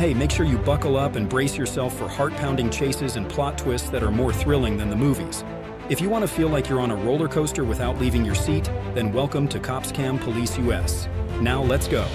Hey, make sure you buckle up and brace yourself for heart-pounding chases and plot twists that are more thrilling than the movies. If you want to feel like you're on a roller coaster without leaving your seat, then welcome to Copscam Police US. Now let's go.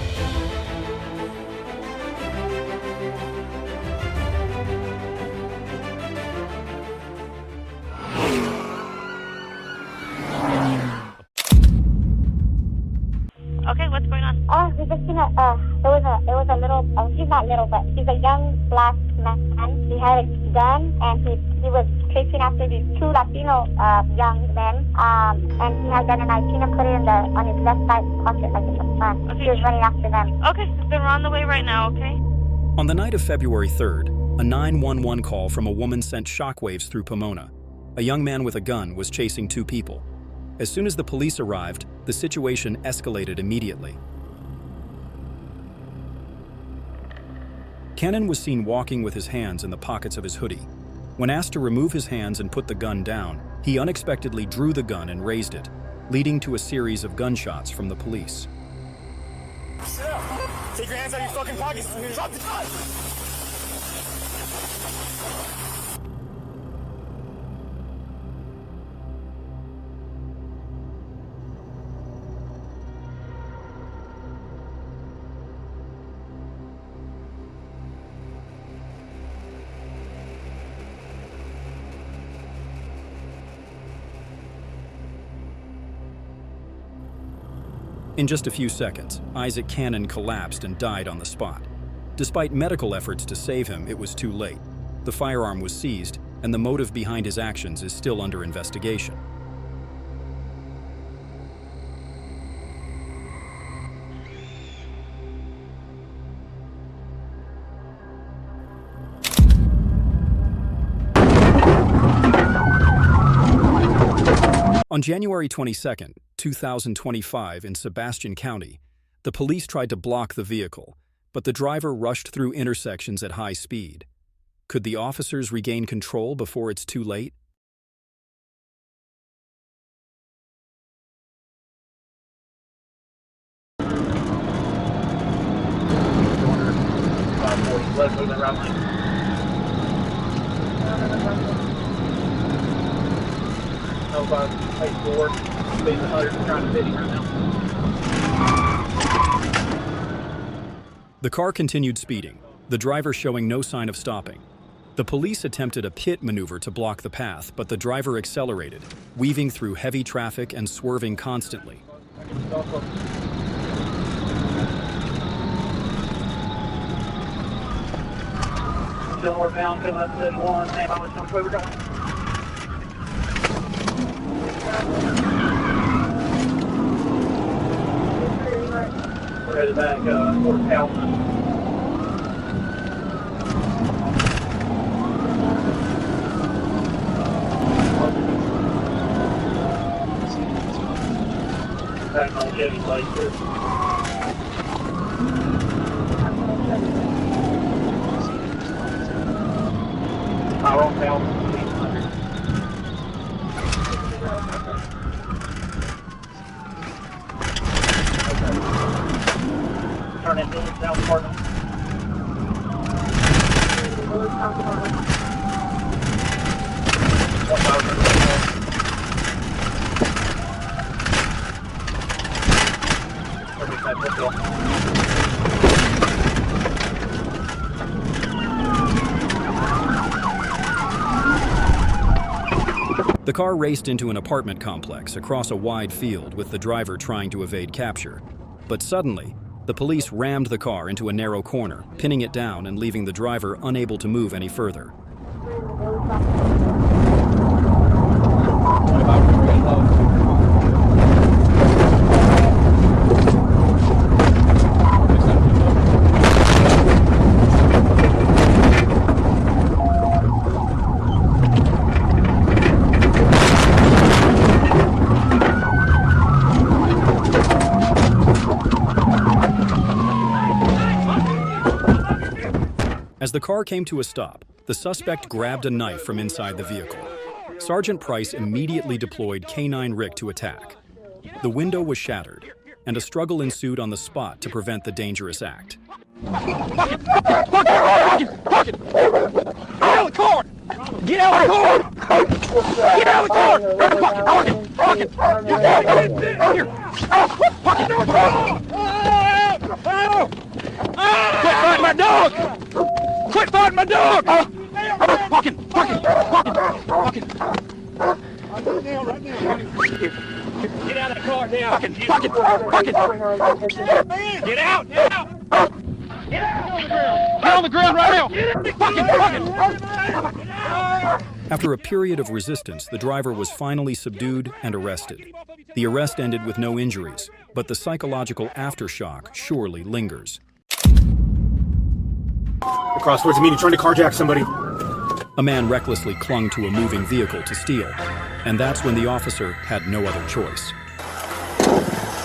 Okay, what's going on? We just seen there was a little, he's not little, but he's a young black man. He had a gun, and he was chasing after these two Latino young men. And he had a gun, and I seen him put it on his left side pocket, like in the front. Okay. He was running after them. Okay, then we're on the way right now, okay? On the night of February 3rd, a 911 call from a woman sent shockwaves through Pomona. A young man with a gun was chasing two people. As soon as the police arrived, the situation escalated immediately. Cannon was seen walking with his hands in the pockets of his hoodie. When asked to remove his hands and put the gun down, he unexpectedly drew the gun and raised it, leading to a series of gunshots from the police. Sit up. Take your hands out of your fucking pockets. Drop the gun. In just a few seconds, Isaac Cannon collapsed and died on the spot. Despite medical efforts to save him, it was too late. The firearm was seized, and the motive behind his actions is still under investigation. On January 22, 2025, in Sebastian County, the police tried to block the vehicle, but the driver rushed through intersections at high speed. Could the officers regain control before it's too late? The car continued speeding, the driver showing no sign of stopping. The police attempted a pit maneuver to block the path, but the driver accelerated, weaving through heavy traffic and swerving constantly. Still northbound, coming up to 1, same by which way we're going. We're headed back towards Calvin. Back on Chevy Place here. We're on Calvin. Turn into the south part. The car raced into an apartment complex across a wide field with the driver trying to evade capture. But suddenly, the police rammed the car into a narrow corner, pinning it down and leaving the driver unable to move any further. As the car came to a stop, the suspect grabbed a knife from inside the vehicle. Sergeant Price immediately deployed K9 Rick to attack. The window was shattered, and a struggle ensued on the spot to prevent the dangerous act. Get out of the car! Get out of the car! Quit fighting my dog! Quit fighting my dog! Fucking! Get out of the car now! Fucking! Get out! Get on the ground right now! Fucking! After a period of resistance, the driver was finally subdued and arrested. The arrest ended with no injuries, but the psychological aftershock surely lingers. Across towards the meeting, trying to carjack somebody. A man recklessly clung to a moving vehicle to steal, and that's when the officer had no other choice.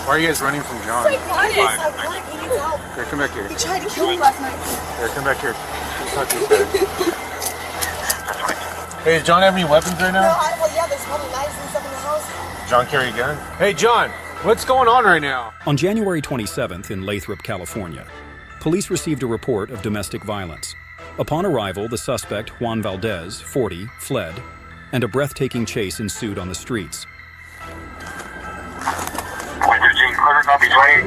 Why are you guys running from John? It's like, he needs help. Here, come back here. He tried to kill me last night. Here, come back here. Let's talk to this guy. Hey, does John have any weapons right now? Well, yeah, there's probably knives and stuff in the house. John carry a gun? Hey, John, what's going on right now? On January 27th in Leup, California, police received a report of domestic violence. Upon arrival, the suspect, Juan Valdez, 40, fled, and a breathtaking chase ensued on the streets. Copy 20.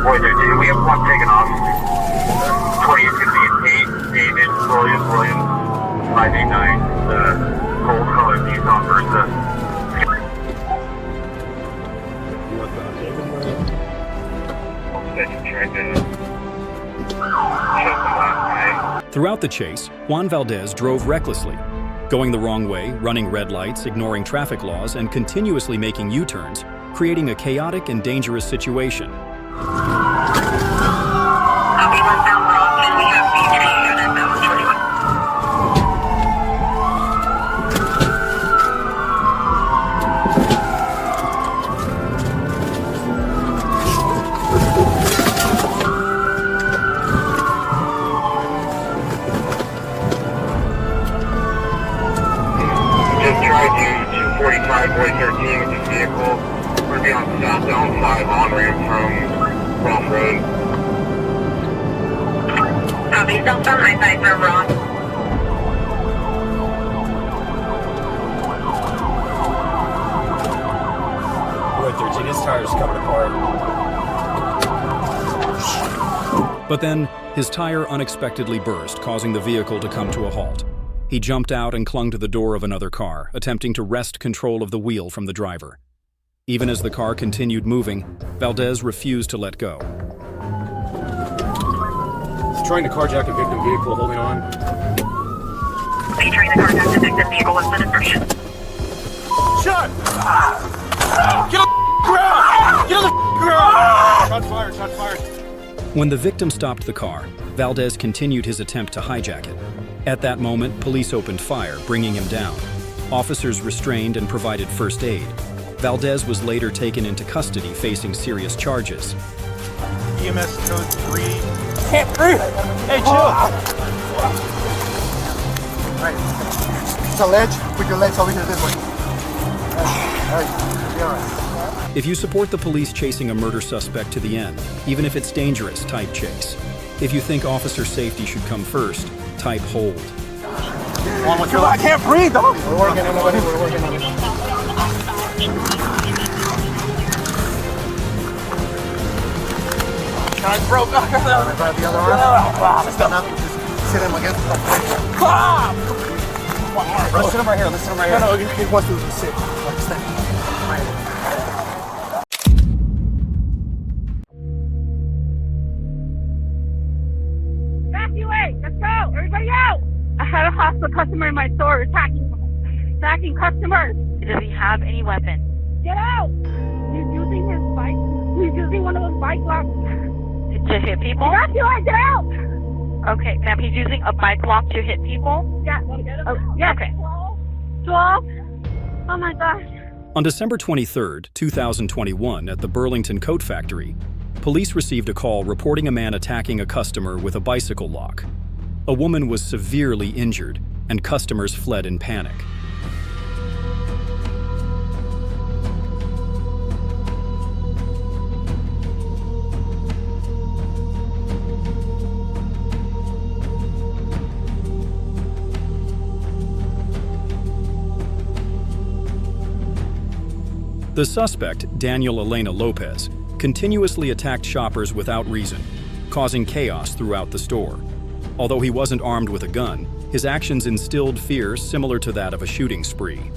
Boy, we have one taken off. 20 is going to be 8, David, Williams, 589, gold colored Nissan Versa. Throughout the chase, Juan Valdez drove recklessly, going the wrong way, running red lights, ignoring traffic laws, and continuously making U-turns, creating a chaotic and dangerous situation. Boy 13 with this vehicle. We're going to be on southbound 5 on-ramp from Rom Road. Copy, southbound high side from Rom. Boy 13, his tire's coming apart. But then, his tire unexpectedly burst, causing the vehicle to come to a halt. He jumped out and clung to the door of another car, attempting to wrest control of the wheel from the driver. Even as the car continued moving, Valdez refused to let go. He's trying to carjack a victim vehicle, holding on. Featuring the carjack the victim vehicle with the description. Shut! Get on the ground! Get on the ground! Shots fired, shots fired. When the victim stopped the car, Valdez continued his attempt to hijack it. At that moment, police opened fire, bringing him down. Officers restrained and provided first aid. Valdez was later taken into custody, facing serious charges. EMS code 3. Can't breathe! Hey, chill! Alright, it's a ledge. Put your legs over here this way. Alright, be alright. If you support the police chasing a murder suspect to the end, even if it's dangerous, type chase. If you think officer safety should come first, type hold. Come on, I can't breathe, dog! We're working on it, we're working on it. Guys broke. Grab the other arm. Just sit him against the Let's sit him right here, let's sit him right here. No, he wants to sit. Stand. Evacuate! Let's go! Everybody out! I had a hostile customer in my store attacking customers. Does he have any weapons? Get out! He's using his bike. He's using one of those bike locks. To hit people? Evacuate! Get out! Okay, ma'am, he's using a bike lock to hit people? Yeah. Oh, yes. Okay. 12? Oh my gosh. On December 23, 2021, at the Burlington coat factory, police received a call reporting a man attacking a customer with a bicycle lock. A woman was severely injured, and customers fled in panic. The suspect, Daniel Elena Lopez, continuously attacked shoppers without reason, causing chaos throughout the store. Although he wasn't armed with a gun, his actions instilled fears similar to that of a shooting spree.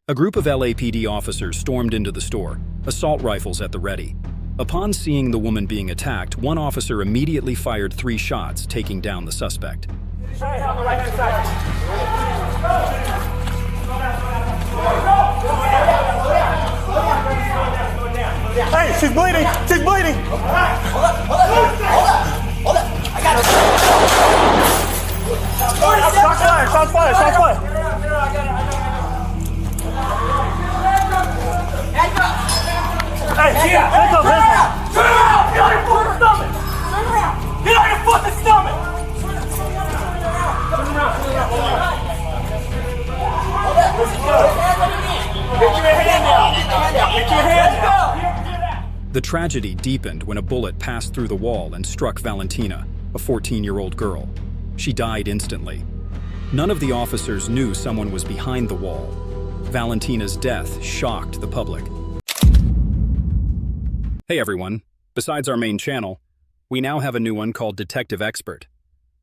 A group of LAPD officers stormed into the store, assault rifles at the ready. Upon seeing the woman being attacked, one officer immediately fired 3 shots, taking down the suspect. Hey, she's bleeding! She's bleeding! Hold up! I got it! Shots fired! Shots fired! Shots fired! Hey, hands up, hands up! Turn around! Get on your fucking stomach! Turn around! Get on your fucking stomach! Turn around! Get your hand down! Get your hand down! The tragedy deepened when a bullet passed through the wall and struck Valentina, a 14-year-old girl. She died instantly. None of the officers knew someone was behind the wall. Valentina's death shocked the public. Hey everyone, besides our main channel, we now have a new one called Detective Expert.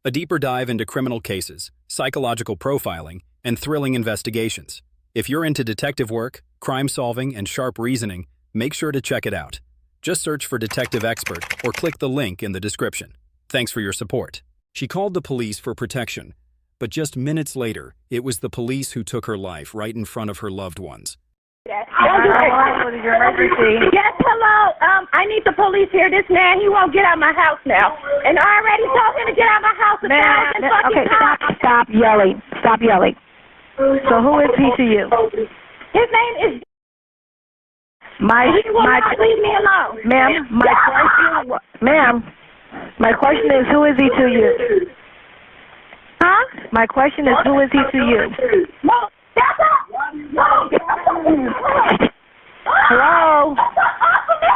A deeper dive into criminal cases, psychological profiling, and thrilling investigations. If you're into detective work, crime solving, and sharp reasoning, make sure to check it out. Just search for Detective Expert or click the link in the description. Thanks for your support. She called the police for protection, but just minutes later, it was the police who took her life right in front of her loved ones. Yes, hello. I need the police here. This man, he won't get out of my house now. And I already told him to get out of my house. Okay, stop yelling. Stop yelling. So who is he to you? His name is... He will not leave me alone. Ma'am, my question is, who is he to you? Huh? My question is, who is he to you? No, step up! Hello? Off of me!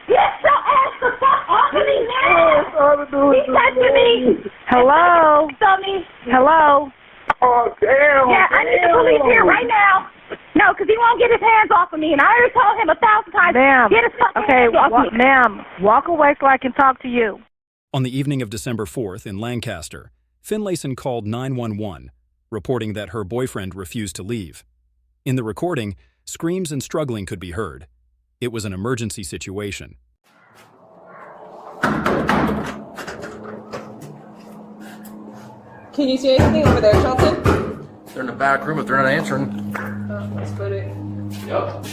Get your ass the fuck off of me now! He's touching me! Hello? Hello? Oh, damn! Yeah, I need the police here right now! No, because he won't get his hands off of me, and I already told him 1,000 times, ma'am, get his fucking hands off me. Ma'am, walk away so I can talk to you. On the evening of December 4th in Lancaster, Finlayson called 911, reporting that her boyfriend refused to leave. In the recording, screams and struggling could be heard. It was an emergency situation. Can you see anything over there, Shelton? They're in the back room if they're not answering. Oh, let's put it. Yep.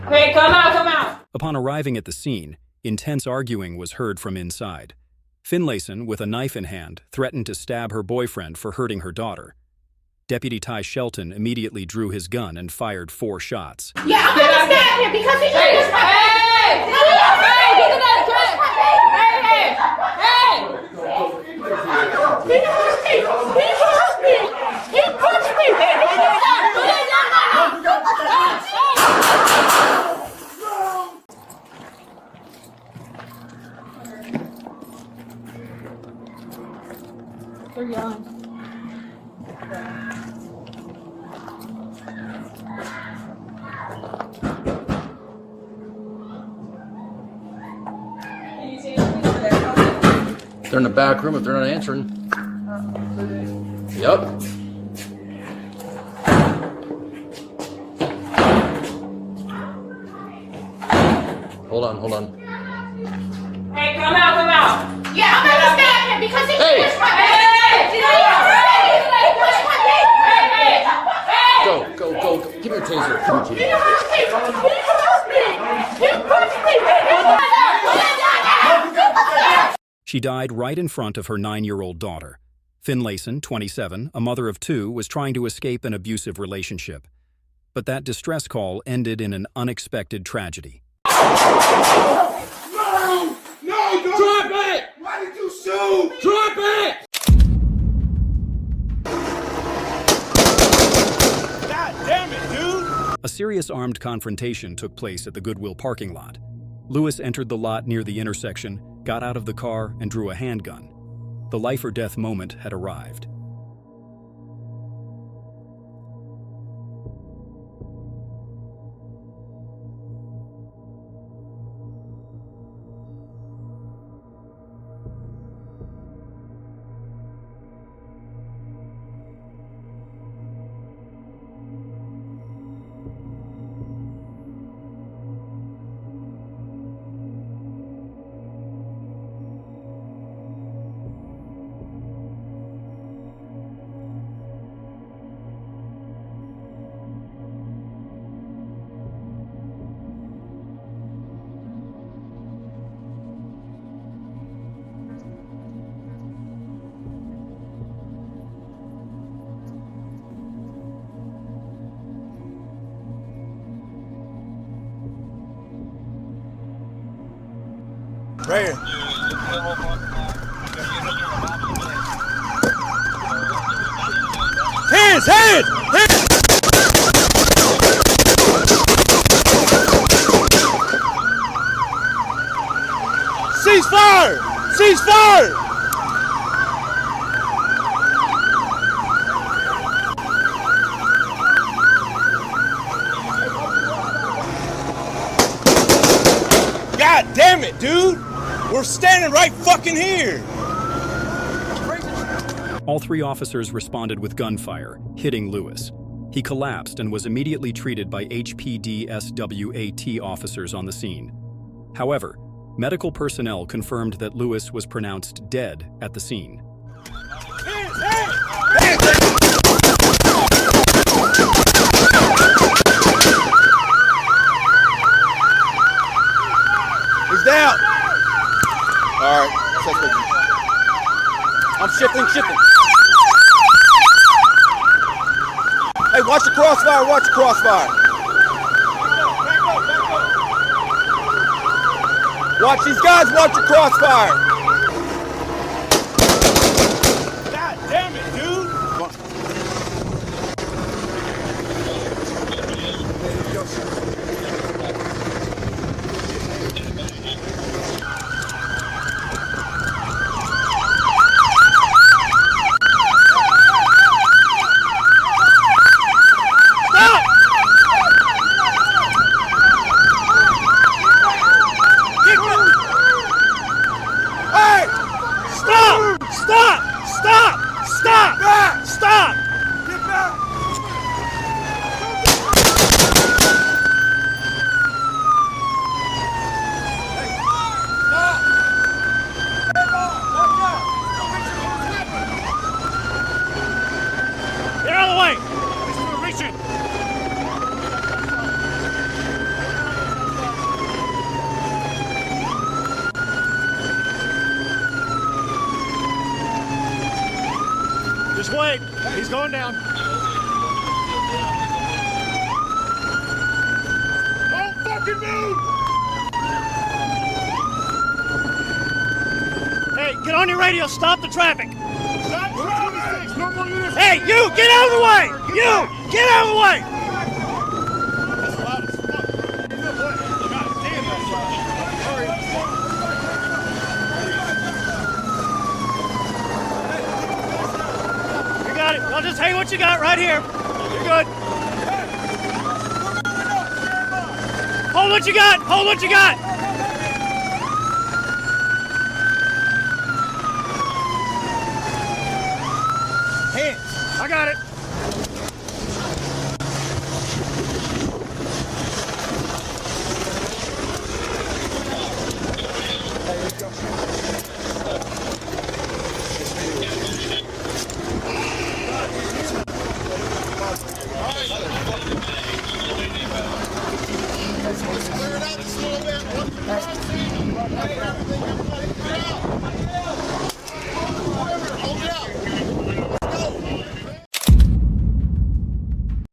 Hey, come out, come out! Upon arriving at the scene, intense arguing was heard from inside. Finlayson, with a knife in hand, threatened to stab her boyfriend for hurting her daughter. Deputy Ty Shelton immediately drew his gun and fired 4 shots. Yeah, I'm gonna stab him because he just Hey! Get in that dress! Hey! He pushed me! They're in the back room if they're not answering. Yep. Hold on. Hey, come out. Yeah, I'm gonna stab him because he pushed my Hey! Go. Give me a taser. She died right in front of her 9-year-old daughter. Finlayson, 27, a mother of 2, was trying to escape an abusive relationship. But that distress call ended in an unexpected tragedy. No, don't. Drop it! Why did you shoot? Drop it! God damn it, dude! A serious armed confrontation took place at the Goodwill parking lot. Lewis entered the lot near the intersection, got out of the car, and drew a handgun. The life-or-death moment had arrived. Right here. Hands! Cease fire! God damn it, dude! We're standing right fucking here! All 3 officers responded with gunfire, hitting Lewis. He collapsed and was immediately treated by HPD-SWAT officers on the scene. However, medical personnel confirmed that Lewis was pronounced dead at the scene. He's down! Alright, I'm shifting. Hey, watch the crossfire! Watch these guys, watch the crossfire! God damn it, dude! Stop! Get back! Get out of the way! We're reaching! Just wait. He's going down. Don't fucking move! Hey, get on your radio. Stop the traffic. Stop traffic! No more units. Hey, you! Get out of the way! You! Get out of the way! That's loud as fuck. God damn, that's loud. Hurry. I'll just hang what you got right here. You're good. Hold what you got. Hold what you got.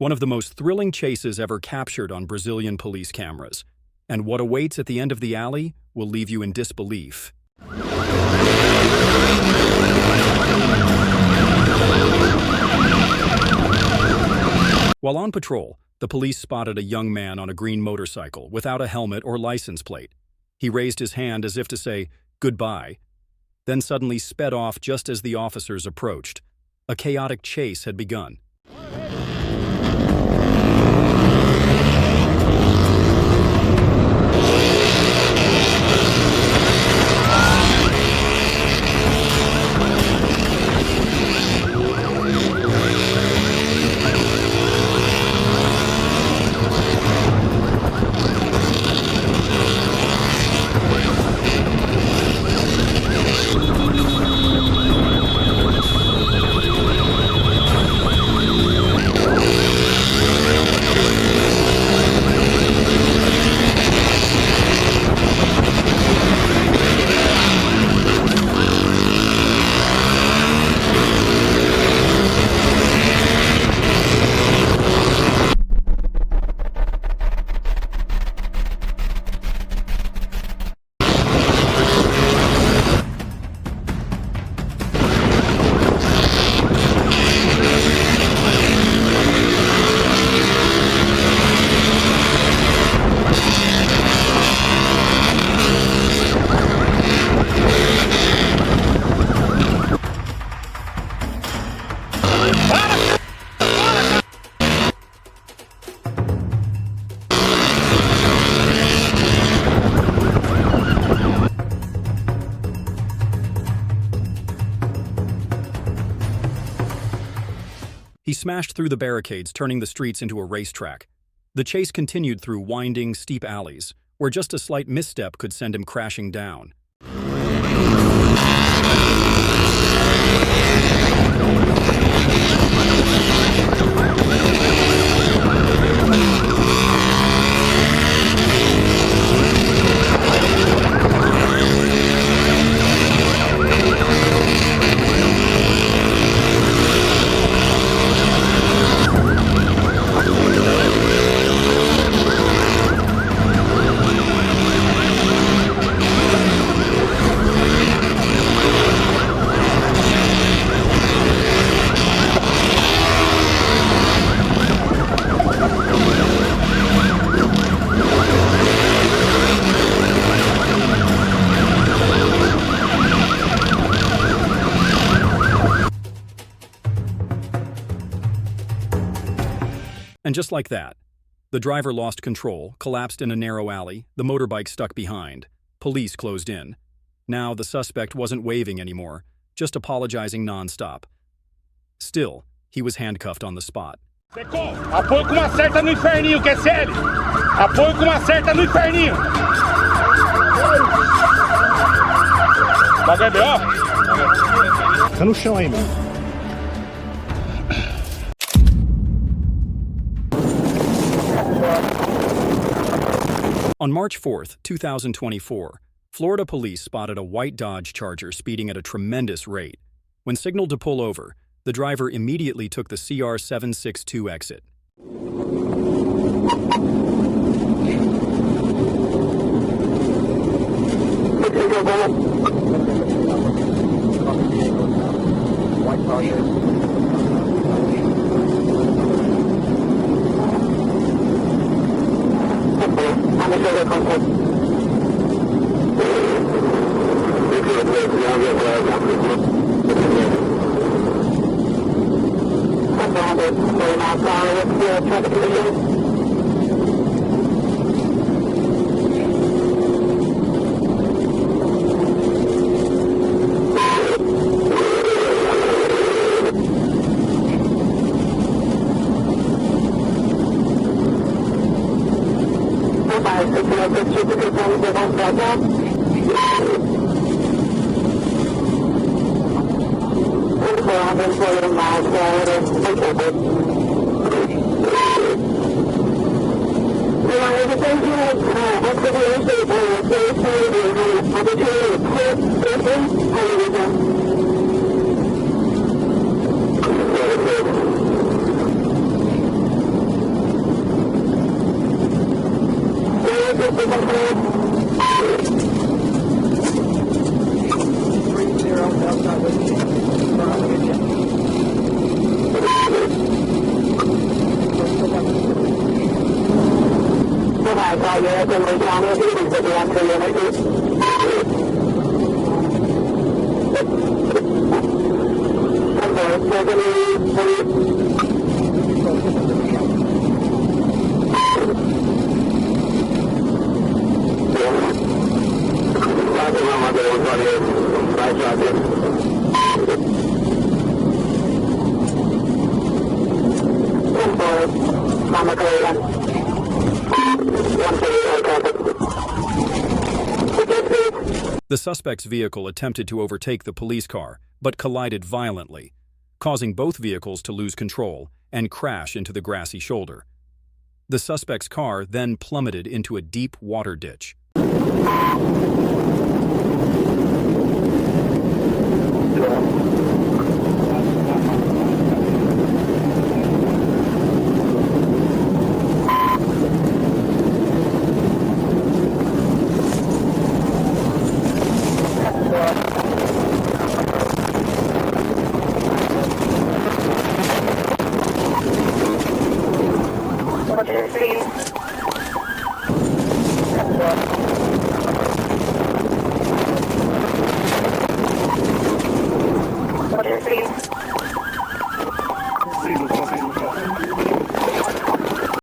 One of the most thrilling chases ever captured on Brazilian police cameras. And what awaits at the end of the alley will leave you in disbelief. While on patrol, the police spotted a young man on a green motorcycle without a helmet or license plate. He raised his hand as if to say, "Goodbye," then suddenly sped off just as the officers approached. A chaotic chase had begun. He smashed through the barricades, turning the streets into a racetrack. The chase continued through winding, steep alleys, where just a slight misstep could send him crashing down. And just like that, the driver lost control, collapsed in a narrow alley, the motorbike stuck behind. Police closed in. Now the suspect wasn't waving anymore, just apologizing nonstop. Still, he was handcuffed on the spot. Apoio com uma certa no inferninho, que é sério. Apoio com uma certa no inferninho. Bagulho é B.O.? Tá no chão ainda. On March 4th, 2024, Florida police spotted a white Dodge Charger speeding at a tremendous rate. When signaled to pull over, the driver immediately took the CR 762 exit. The suspect's vehicle attempted to overtake the police car, but collided violently, causing both vehicles to lose control and crash into the grassy shoulder. The suspect's car then plummeted into a deep water ditch.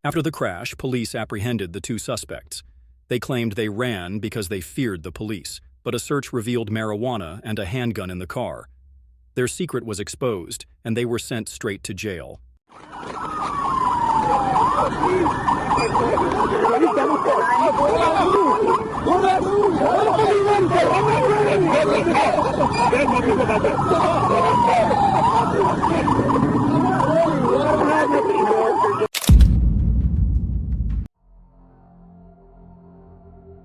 After the crash, police apprehended the two suspects. They claimed they ran because they feared the police, but a search revealed marijuana and a handgun in the car. Their secret was exposed, and they were sent straight to jail.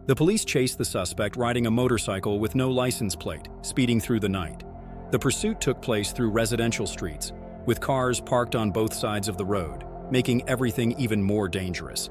The police chased the suspect riding a motorcycle with no license plate, speeding through the night. The pursuit took place through residential streets, with cars parked on both sides of the road, making everything even more dangerous.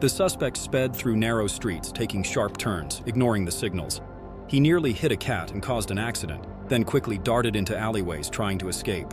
The suspect sped through narrow streets, taking sharp turns, ignoring the signals. He nearly hit a cat and caused an accident, then quickly darted into alleyways trying to escape.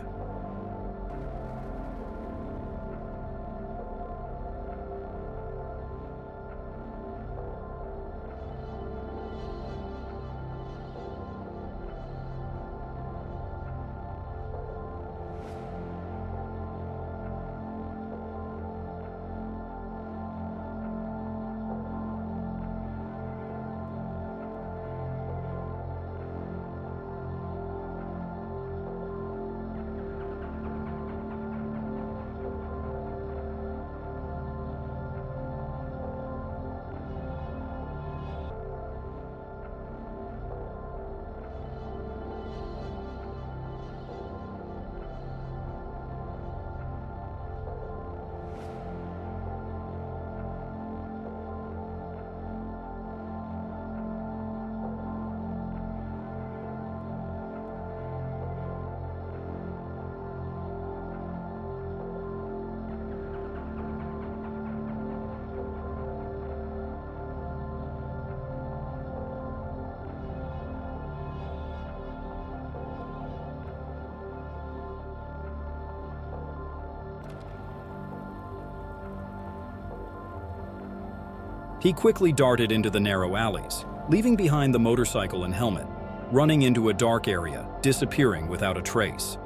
He quickly darted into the narrow alleys, leaving behind the motorcycle and helmet, running into a dark area, disappearing without a trace.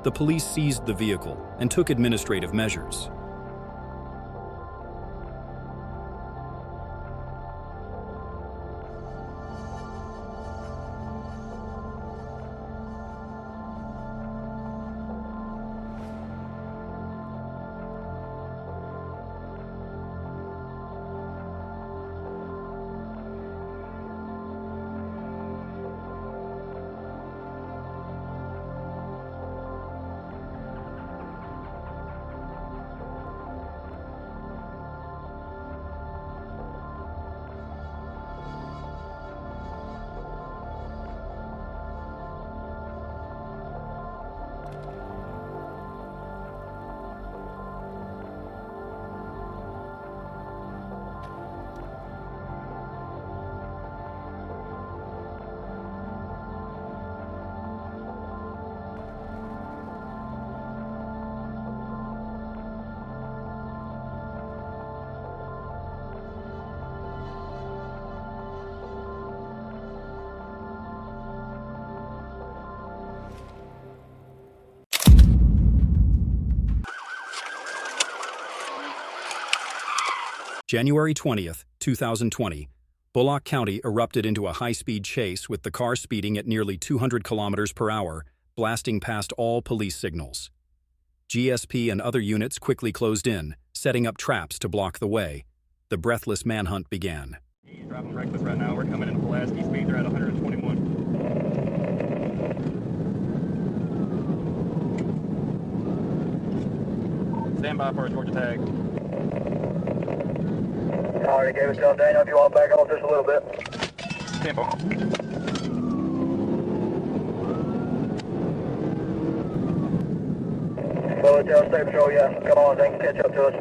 The police seized the vehicle and took administrative measures. January 20th, 2020, Bulock County erupted into a high-speed chase with the car speeding at nearly 200 kilometers per hour, blasting past all police signals. GSP and other units quickly closed in, setting up traps to block the way. The breathless manhunt began. He's driving reckless right now. We're coming into Pulaski. Speeds are at 121. Stand by for a Georgia tag. Already gave us y'all, Daniel, if you want to back off just a little bit. Tempo. Well, tell State Patrol, yeah. Come on, they can catch up to us.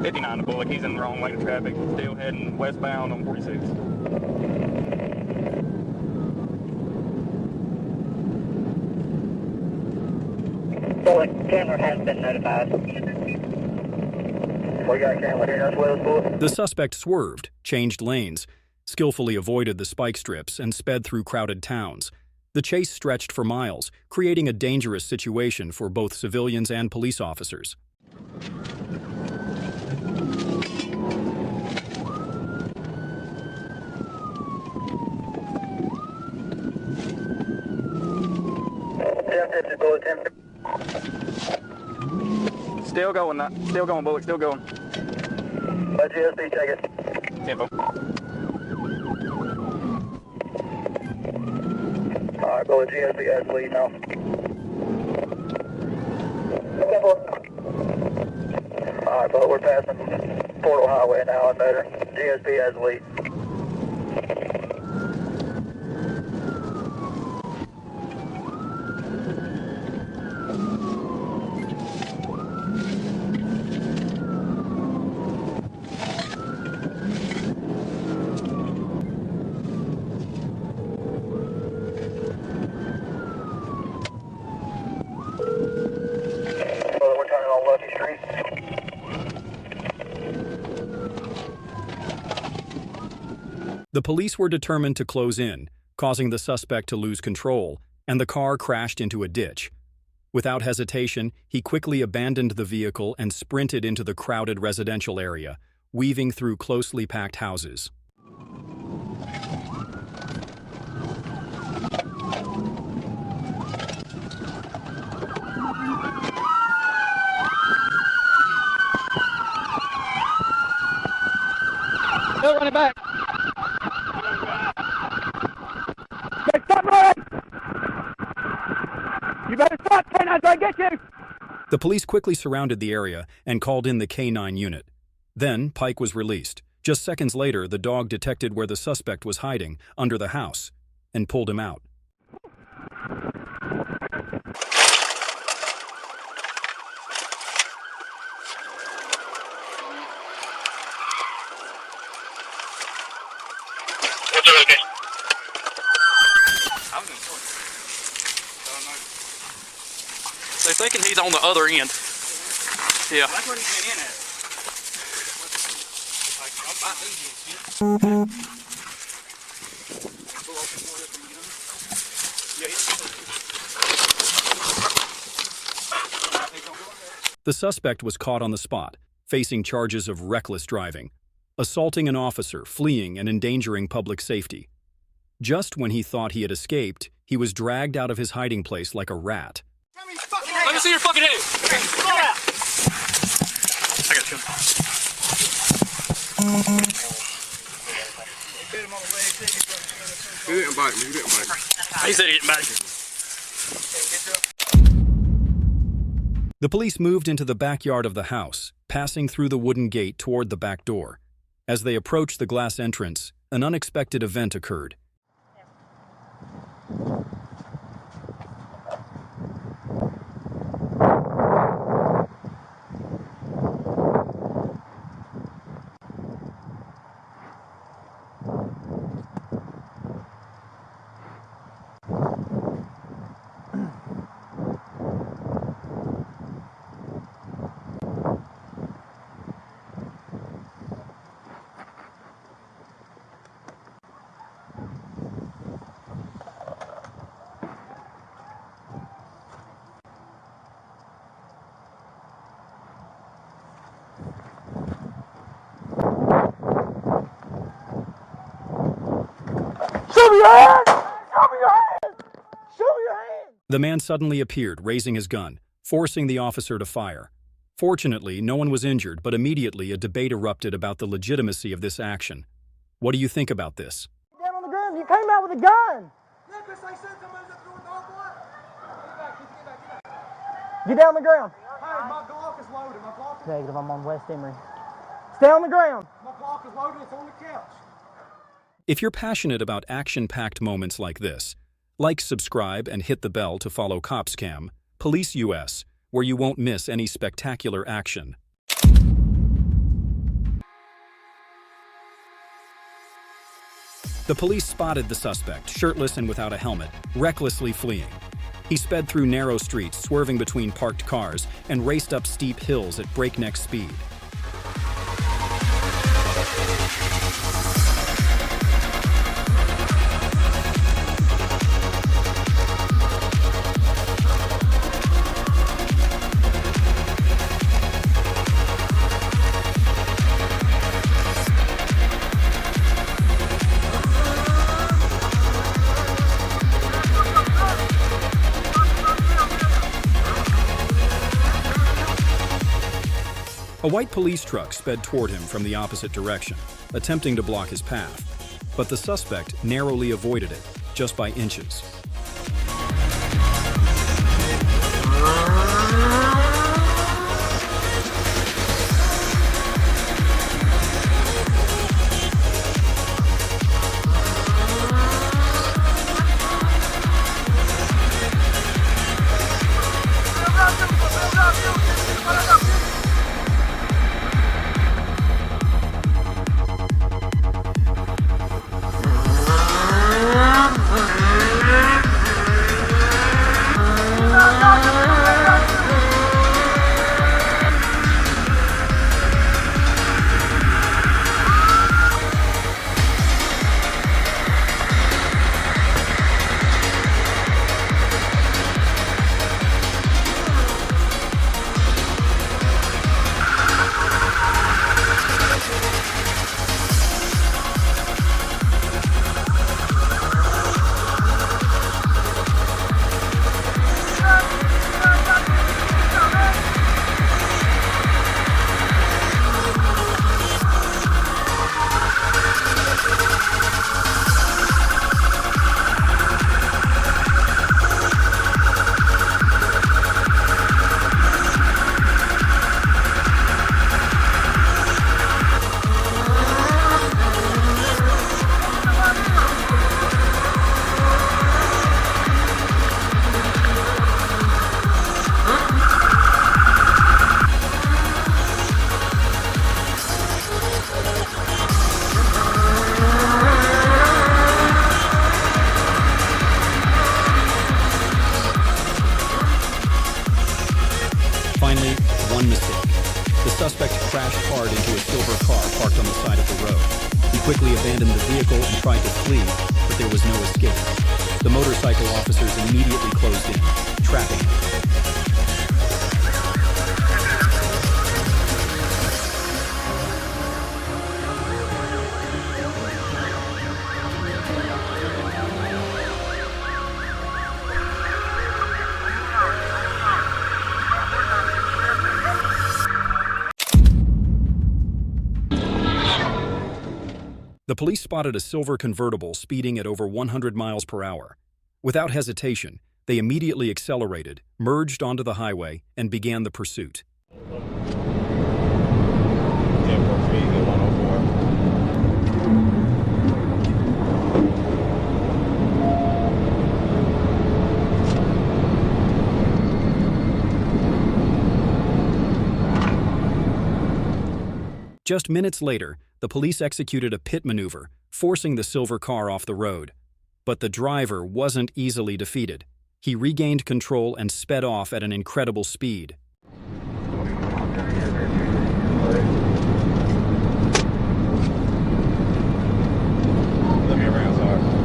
'59 to Bulock. He's in the wrong lane of traffic. Still heading westbound on 46. Bulock, camera has been notified. We got camera here, that's with us, Bulock. The suspect swerved, changed lanes, skillfully avoided the spike strips, and sped through crowded towns. The chase stretched for miles, creating a dangerous situation for both civilians and police officers. Still going, Bulock, still going. Let GSP take it. Tempo. Alright, Bulock, GSP has the lead now. Alright, Bulock, we're passing Portal Highway now and better. GSP has the lead. The police were determined to close in, causing the suspect to lose control, and the car crashed into a ditch. Without hesitation, he quickly abandoned the vehicle and sprinted into the crowded residential area, weaving through closely packed houses. Still running back. Okay, stop running! You better stop, K9, so I get you! The police quickly surrounded the area and called in the K9 unit. Then, Pike was released. Just seconds later, the dog detected where the suspect was hiding, under the house, and pulled him out. What's your location? I was in Georgia. So They're thinking he's on the other end. Yeah. That's where he's been in at. The suspect was caught on the spot, facing charges of reckless driving, assaulting an officer, fleeing and endangering public safety. Just when he thought he had escaped, he was dragged out of his hiding place like a rat. Let me see your fucking head. Come out. I got you. He didn't bite me. He didn't bite me. He said he didn't bite you. The police moved into the backyard of the house, passing through the wooden gate toward the back door. As they approached the glass entrance, an unexpected event occurred. The man suddenly appeared, raising his gun, forcing the officer to fire. Fortunately, no one was injured, but immediately a debate erupted about the legitimacy of this action. What do you think about this? Down on the ground, you came out with a gun. Get down on the ground. Hey, my Glock is loaded. My Glock is Negative, I'm on West Emory. Stay on the ground. My Glock is loaded. It's on the couch. If you're passionate about action-packed moments like this, like, subscribe, and hit the bell to follow Copscam, Police US, where you won't miss any spectacular action. The police spotted the suspect, shirtless and without a helmet, recklessly fleeing. He sped through narrow streets, swerving between parked cars, and raced up steep hills at breakneck speed. A white police truck sped toward him from the opposite direction, attempting to block his path. But the suspect narrowly avoided it, just by inches. hard into a silver car parked on the side of the road. He quickly abandoned the vehicle and tried to flee, but there was no escape. The motorcycle officers immediately closed in, trapping him. The police spotted a silver convertible speeding at over 100 miles per hour. Without hesitation, they immediately accelerated, merged onto the highway, and began the pursuit. Just minutes later, the police executed a pit maneuver, forcing the silver car off the road. But the driver wasn't easily defeated. He regained control and sped off at an incredible speed. Let me around, sorry.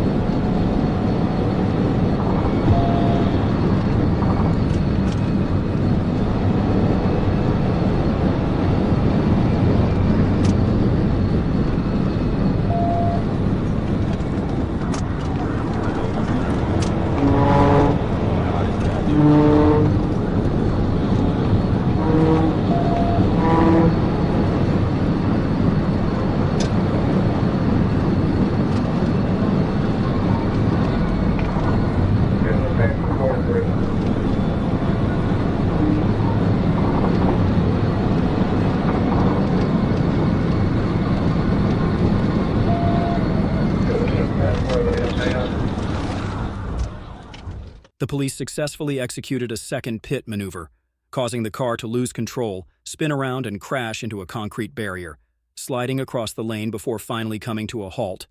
The police successfully executed a second pit maneuver, causing the car to lose control, spin around, and crash into a concrete barrier, sliding across the lane before finally coming to a halt,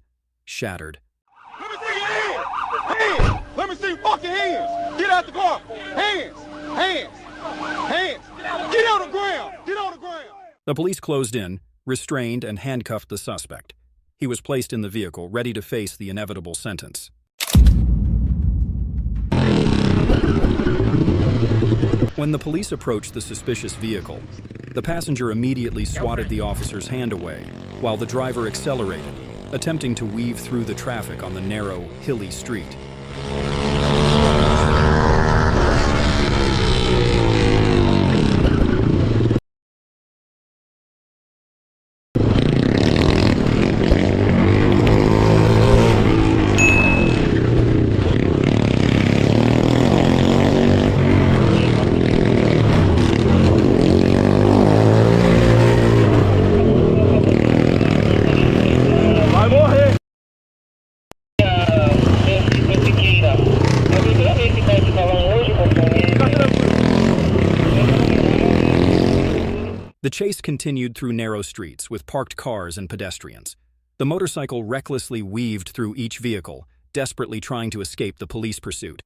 shattered. Let me see your hands! Hands! Let me see your fucking hands! Get out the car! Hands! Hands! Hands! Get on the ground! Get on the ground! The police closed in, restrained, and handcuffed the suspect. He was placed in the vehicle, ready to face the inevitable sentence. When the police approached the suspicious vehicle, the passenger immediately swatted the officer's hand away, while the driver accelerated, attempting to weave through the traffic on the narrow, hilly street. The chase continued through narrow streets with parked cars and pedestrians. The motorcycle recklessly weaved through each vehicle, desperately trying to escape the police pursuit.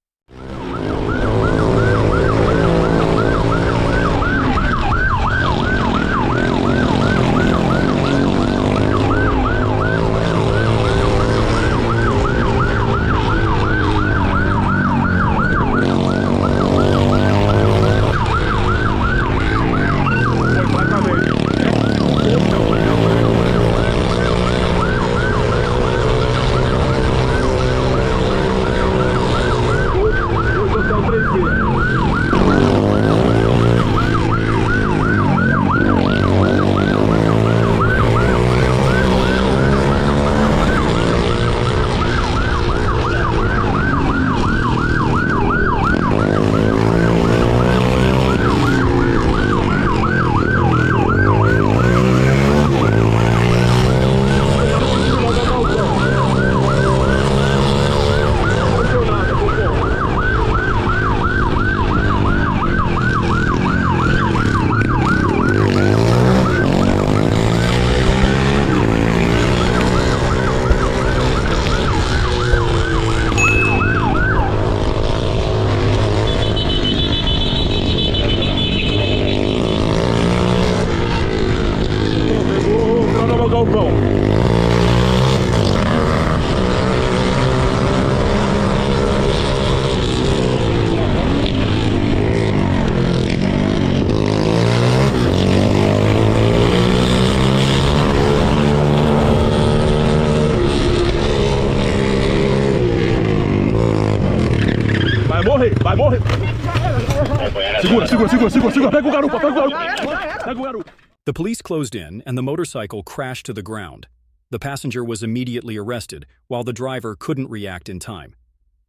The police closed in and the motorcycle crashed to the ground. The passenger was immediately arrested, while the driver couldn't react in time.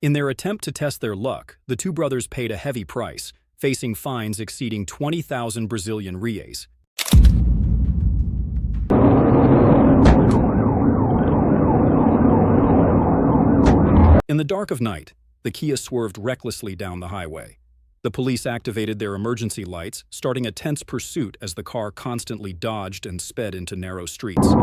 In their attempt to test their luck, the two brothers paid a heavy price, facing fines exceeding 20,000 Brazilian reais. In the dark of night, the Kia swerved recklessly down the highway. The police activated their emergency lights, starting a tense pursuit as the car constantly dodged and sped into narrow streets.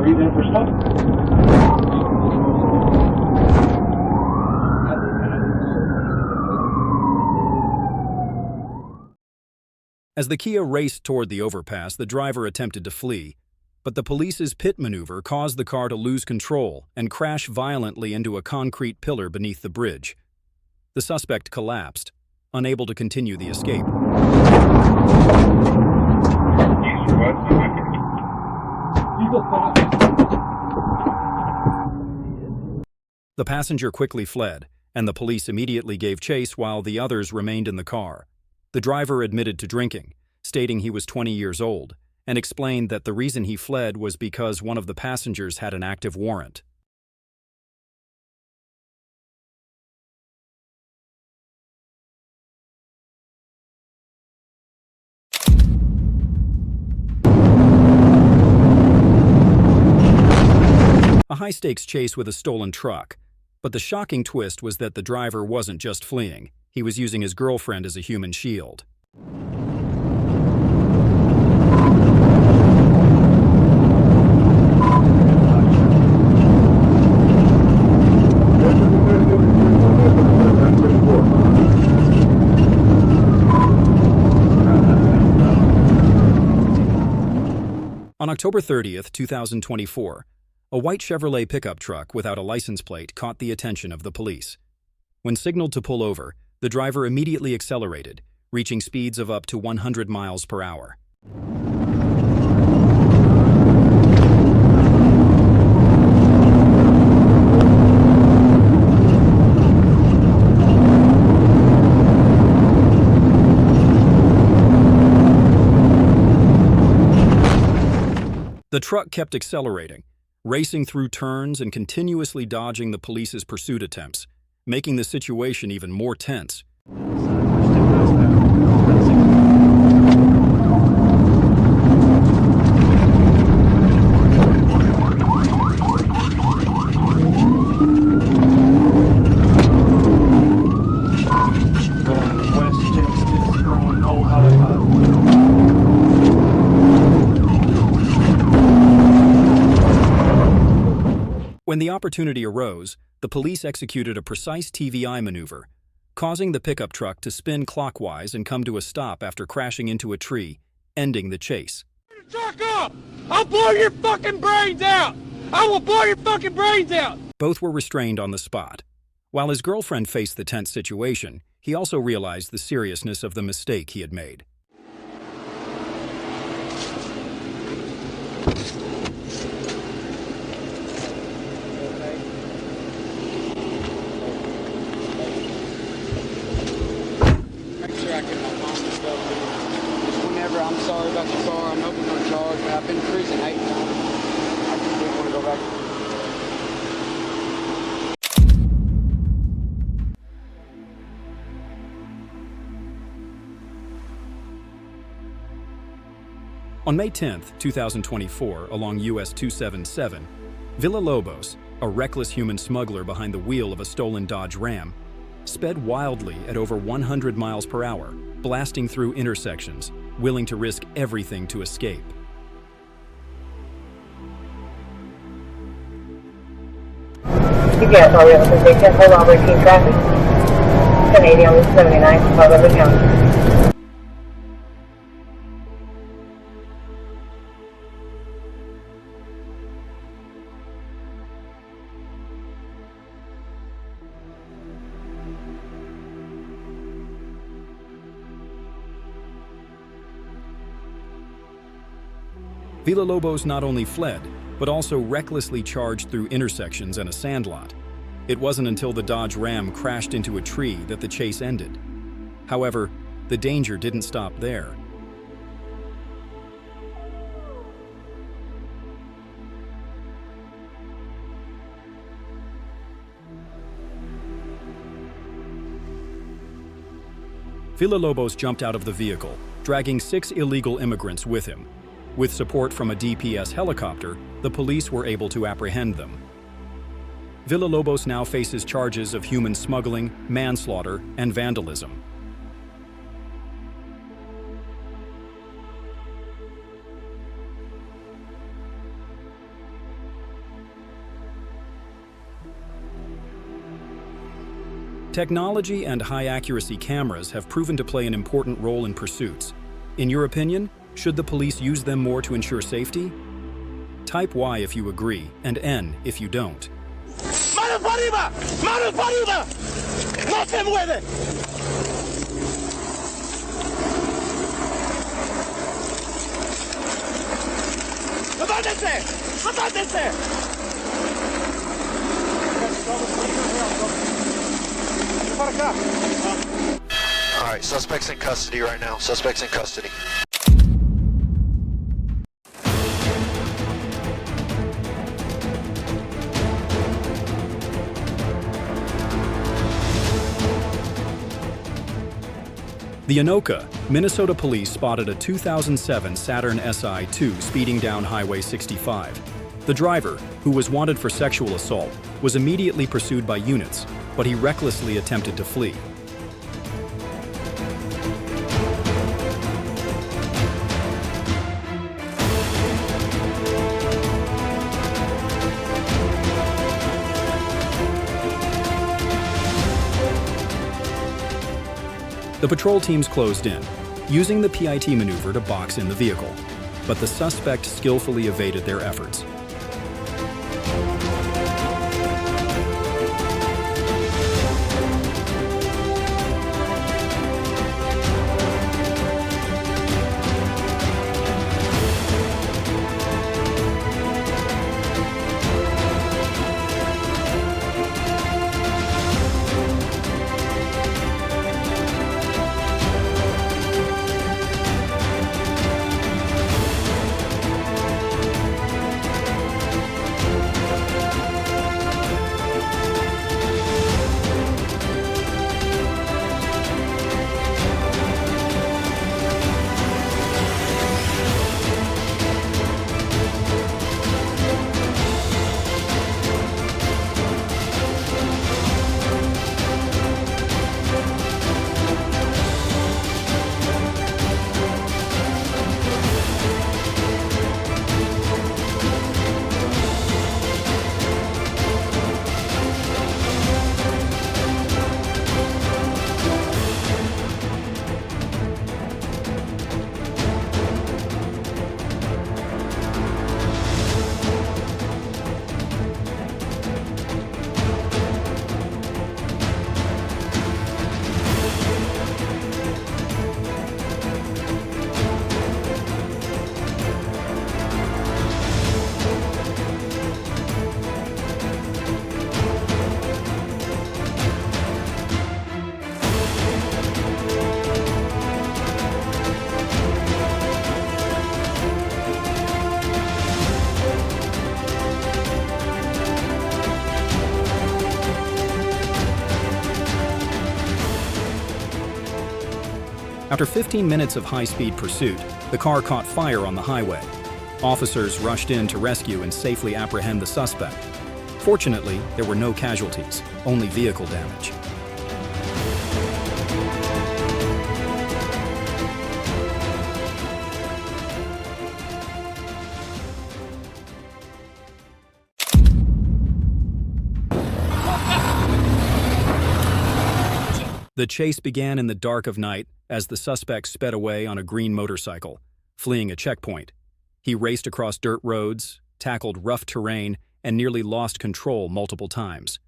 Reason for stop? As the Kia raced toward the overpass, the driver attempted to flee, but the police's pit maneuver caused the car to lose control and crash violently into a concrete pillar beneath the bridge. The suspect collapsed, unable to continue the escape. The passenger quickly fled, and the police immediately gave chase while the others remained in the car. The driver admitted to drinking, stating he was 20 years old, and explained that the reason he fled was because one of the passengers had an active warrant. A high-stakes chase with a stolen truck. But the shocking twist was that the driver wasn't just fleeing. He was using his girlfriend as a human shield. On October 30th, 2024, a white Chevrolet pickup truck without a license plate caught the attention of the police. When signaled to pull over, the driver immediately accelerated, reaching speeds of up to 100 miles per hour. The truck kept accelerating, racing through turns and continuously dodging the police's pursuit attempts, making the situation even more tense. When the opportunity arose, the police executed a precise TVI maneuver, causing the pickup truck to spin clockwise and come to a stop after crashing into a tree, ending the chase. Truck up! I'll blow your fucking brains out! I will blow your fucking brains out! Both were restrained on the spot. While his girlfriend faced the tense situation, he also realized the seriousness of the mistake he had made. Make sure I get my mom. Just whenever I'm sorry about the car, I'm hoping no charge, but I've been to prison 8 times. I just didn't want to go back. On May 10, 2024, along US 277, Villalobos, a reckless human smuggler behind the wheel of a stolen Dodge Ram, sped wildly at over 100 miles per hour, blasting through intersections, willing to risk everything to escape. GPS, all we have a position, hold on, routine traffic. 1080 on Route 79, Bulock County. Villalobos not only fled, but also recklessly charged through intersections and a sandlot. It wasn't until the Dodge Ram crashed into a tree that the chase ended. However, the danger didn't stop there. Villalobos jumped out of the vehicle, dragging 6 illegal immigrants with him. With support from a DPS helicopter, the police were able to apprehend them. Villalobos now faces charges of human smuggling, manslaughter, and vandalism. Technology and high-accuracy cameras have proven to play an important role in pursuits. In your opinion, should the police use them more to ensure safety? Type Y if you agree, and N if you don't. ¡Manos para arriba! ¡Manos para arriba! ¡No se mueve! ¡Levántense! ¡Levántense! All right, suspect's in custody right now. Suspect's in custody. The Anoka, Minnesota police spotted a 2007 Saturn SI-2 speeding down Highway 65. The driver, who was wanted for sexual assault, was immediately pursued by units, but he recklessly attempted to flee. The patrol teams closed in, using the PIT maneuver to box in the vehicle, but the suspect skillfully evaded their efforts. After 15 minutes of high-speed pursuit, the car caught fire on the highway. Officers rushed in to rescue and safely apprehend the suspect. Fortunately, there were no casualties, only vehicle damage. The chase began in the dark of night as the suspect sped away on a green motorcycle, fleeing a checkpoint. He raced across dirt roads, tackled rough terrain, and nearly lost control multiple times.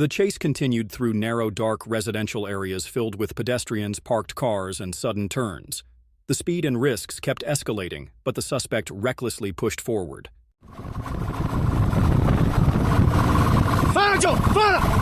The chase continued through narrow, dark residential areas filled with pedestrians, parked cars, and sudden turns. The speed and risks kept escalating, but the suspect recklessly pushed forward. Fire, Joe! Fire!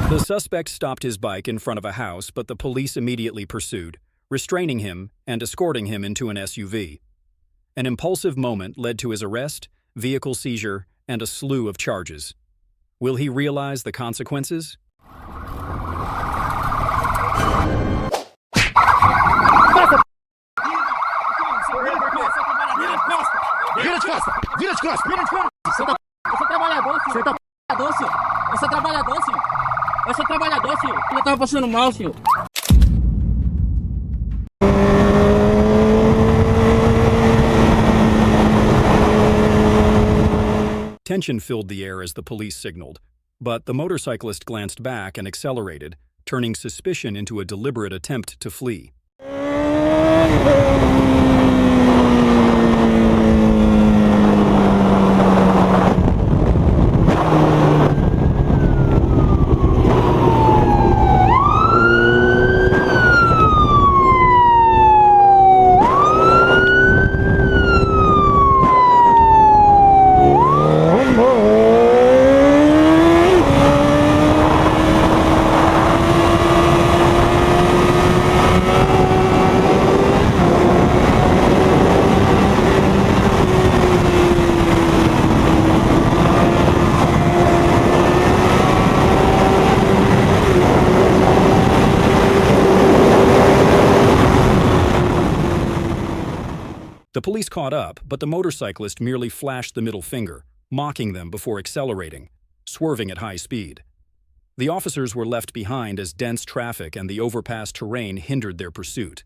The suspect stopped his bike in front of a house, but the police immediately pursued, restraining him and escorting him into an SUV. An impulsive moment led to his arrest, vehicle seizure, and a slew of charges. Will he realize the consequences? Tension filled the air as the police signaled, but the motorcyclist glanced back and accelerated, turning suspicion into a deliberate attempt to flee. The police caught up, but the motorcyclist merely flashed the middle finger, mocking them before accelerating, swerving at high speed. The officers were left behind as dense traffic and the overpass terrain hindered their pursuit.